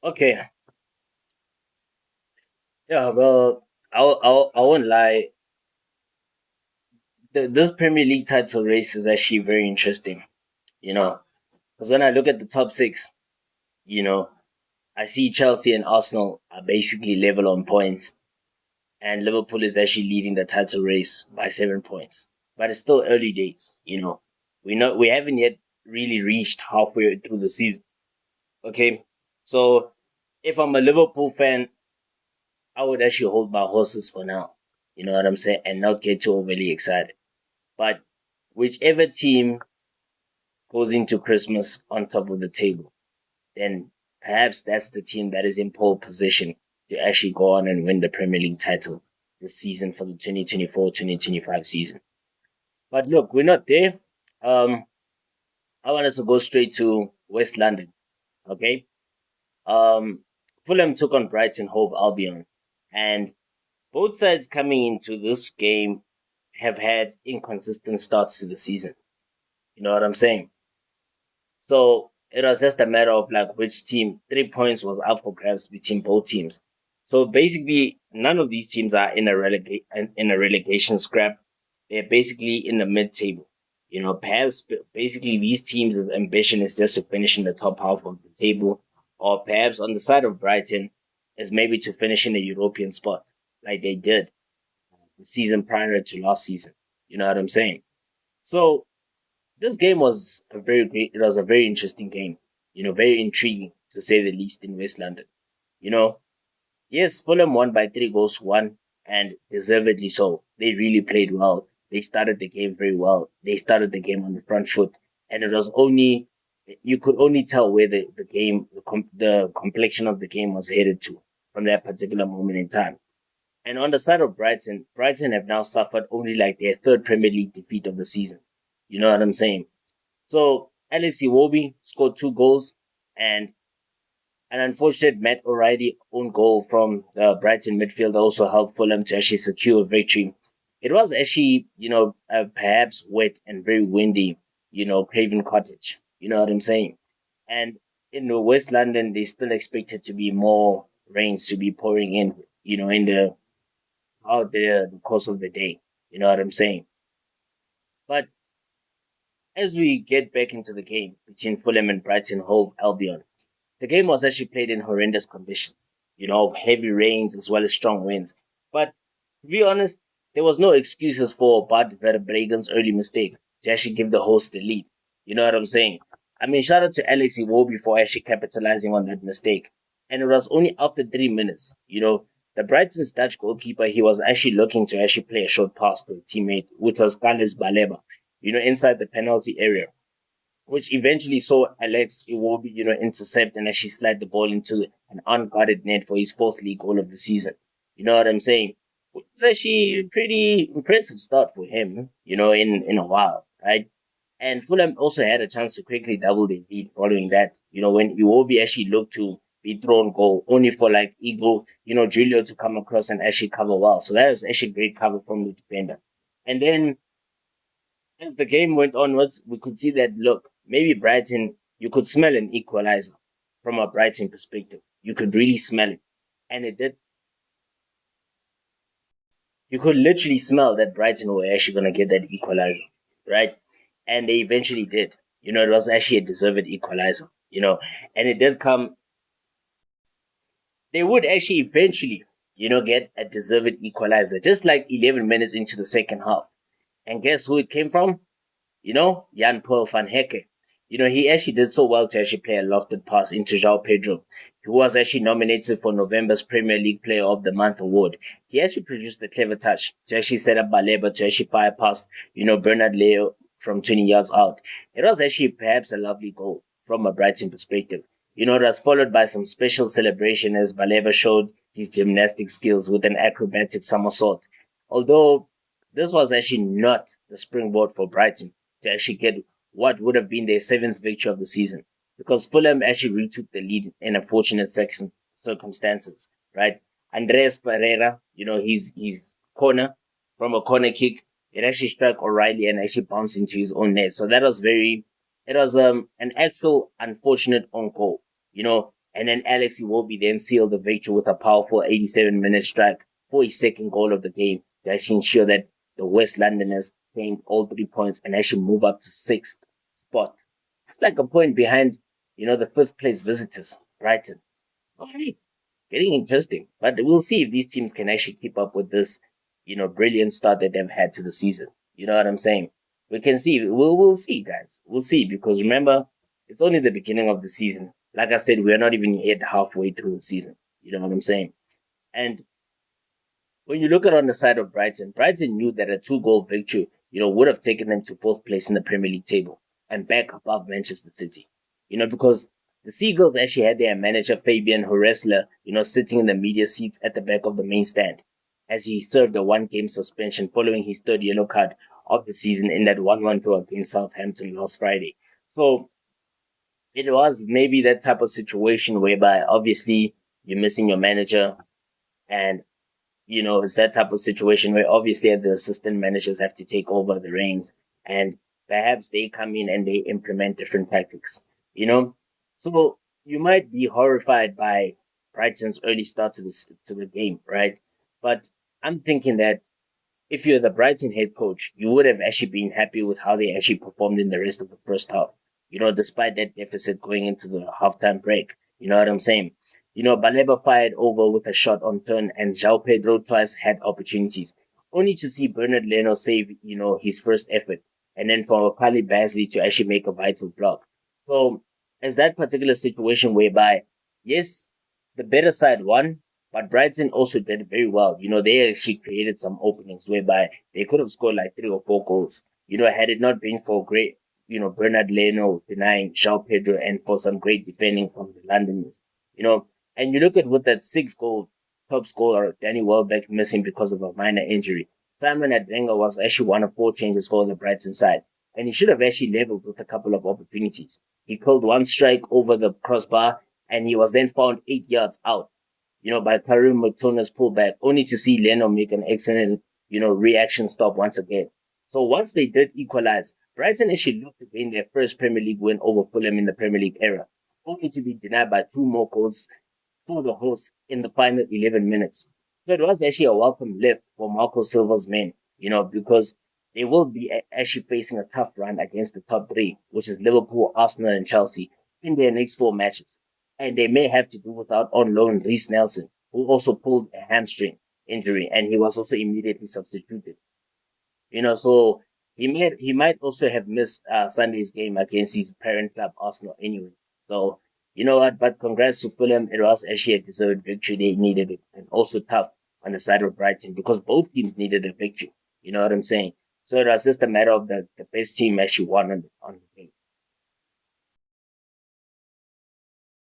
Okay. Yeah, well, I won't lie. This Premier League title race is actually very interesting, you know, because when I look at the top six, you know, I see Chelsea and Arsenal are basically level on points, and Liverpool is actually leading the title race by 7 points. But it's still early days, you know. We haven't yet really reached halfway through the season. Okay, so if I'm a Liverpool fan, I would actually hold my horses for now. You know what I'm saying, and not get too overly excited. But whichever team goes into Christmas on top of the table, then perhaps that's the team that is in pole position to actually go on and win the Premier League title this season for the 2024-2025 season. But look, we're not there. Um, I want us to go straight to West London. Okay. Um, Fulham took on Brighton Hove Albion, and both sides coming into this game have had inconsistent starts to the season. You know what I'm saying? So it was just a matter of like which team. 3 points was up for grabs between both teams. So basically, none of these teams are in a relegation scrap. They're basically in the mid table. You know, perhaps basically these teams' ambition is just to finish in the top half of the table, or perhaps on the side of Brighton is maybe to finish in a European spot, like they did the season prior to last season. You know what I'm saying? So this game was a very great. It was a very interesting game. You know, very intriguing to say the least in West London. You know, yes, Fulham won by 3 goals to one, and deservedly so. They really played well. They started the game very well. They started the game on the front foot, and it was only you could only tell where the game, the complexion of the game was headed to from that particular moment in time. And on the side of Brighton, Brighton have now suffered only like their third Premier League defeat of the season. You know what I'm saying? So Alex Iwobi scored 2 goals, and an unfortunate Matt O'Reilly own goal from the Brighton midfield also helped Fulham to actually secure a victory. It was actually, perhaps wet and very windy, Craven Cottage. You know what I'm saying? And in the West London, they still expected to be more rains to be pouring in, in the out there the course of the day. You know what I'm saying? But as we get back into the game between Fulham and Brighton Hove Albion, the game was actually played in horrendous conditions, heavy rains as well as strong winds. But to be honest, there was no excuses for Bad Verbragen's early mistake to actually give the host the lead. You know what I'm saying? I mean, shout out to Alex Iwobi for actually capitalizing on that mistake. And it was only after 3 minutes, the Brighton's Dutch goalkeeper, he was actually looking to actually play a short pass to a teammate, which was Carles Baleba, inside the penalty area, which eventually saw Alex Iwobi, intercept and actually slide the ball into an unguarded net for his fourth league goal of the season. You know what I'm saying? It's actually a pretty impressive start for him, in a while, right? And Fulham also had a chance to quickly double their lead following that, when Iwobi actually looked to be thrown goal, only for like Eagle, Julio to come across and actually cover well. So that was actually great cover from the defender. And then as the game went onwards, we could see that look, maybe Brighton, you could smell an equalizer from a Brighton perspective. You could really smell it. And it did. You could literally smell that Brighton were actually going to get that equalizer, right? And they eventually did. It was actually a deserved equalizer, and it did come. They would actually eventually, get a deserved equalizer, just like 11 minutes into the second half. And guess who it came from? Jan Paul van Hecke. He actually did so well to actually play a lofted pass into João Pedro, who was actually nominated for November's Premier League Player of the Month award. He actually produced a clever touch to actually set up Baleba to actually fire past, Bernard Leo from 20 yards out. It was actually perhaps a lovely goal from a Brighton perspective. It was followed by some special celebration as Baleba showed his gymnastic skills with an acrobatic somersault. Although this was actually not the springboard for Brighton to actually get what would have been their seventh victory of the season, because Fulham actually retook the lead in unfortunate circumstances, right? Andres Pereira, his corner from a corner kick, it actually struck O'Reilly and actually bounced into his own net. So that was it was an actual unfortunate own goal, And then Alex Iwobi then sealed the victory with a powerful 87-minute strike for his second goal of the game to actually ensure that the West Londoners claimed all 3 points and actually move up to sixth spot. It's like a point behind, the fifth place visitors, Brighton. So, hey, getting interesting. But we'll see if these teams can actually keep up with this, brilliant start that they've had to the season. You know what I'm saying? We can see. We'll see, guys. We'll see because remember, it's only the beginning of the season. Like I said, we're not even yet halfway through the season. You know what I'm saying? And when you look at on the side of Brighton, Brighton knew that a two-goal victory, would have taken them to fourth place in the Premier League table and back above Manchester City. Because the Seagulls actually had their manager Fabian Horesler, sitting in the media seats at the back of the main stand as he served a one-game suspension following his third yellow card of the season in that 1-1 draw against Southampton last Friday. So it was maybe that type of situation whereby obviously you're missing your manager and it's that type of situation where obviously the assistant managers have to take over the reins and perhaps they come in and they implement different tactics, So you might be horrified by Brighton's early start to the game, right? But I'm thinking that if you're the Brighton head coach, you would have actually been happy with how they actually performed in the rest of the first half. Despite that deficit going into the halftime break. You know what I'm saying? Baleba fired over with a shot on turn and João Pedro twice had opportunities, only to see Bernard Leno save, his first effort, and then for Kali Basley to actually make a vital block. So, as that particular situation whereby, yes, the better side won, but Brighton also did very well. They actually created some openings whereby they could have scored like 3 or 4 goals. Had it not been for great, Bernard Leno denying João Pedro and for some great defending from the Londoners. And you look at with that 6 goal top scorer, Danny Welbeck, missing because of a minor injury. Simon Advenga was actually one of 4 changes for the Brighton side, and he should have actually leveled with a couple of opportunities. He pulled one strike over the crossbar, and he was then found 8 yards out, by Karim Matona's pullback, only to see Leno make an excellent, reaction stop once again. So once they did equalize, Brighton actually looked to gain their first Premier League win over Fulham in the Premier League era, only to be denied by 2 more goals for the hosts in the final 11 minutes. So it was actually a welcome lift for Marco Silva's men, because they will be actually facing a tough run against the top 3, which is Liverpool, Arsenal, and Chelsea in their next 4 matches. And they may have to do without on loan Reece Nelson, who also pulled a hamstring injury, and he was also immediately substituted. So he might also have missed Sunday's game against his parent club Arsenal anyway. So you know what? But congrats to Fulham. It was actually a deserved victory. They needed it, and also tough on the side of Brighton because both teams needed a victory. You know what I'm saying? So it was just a matter of the best team actually won on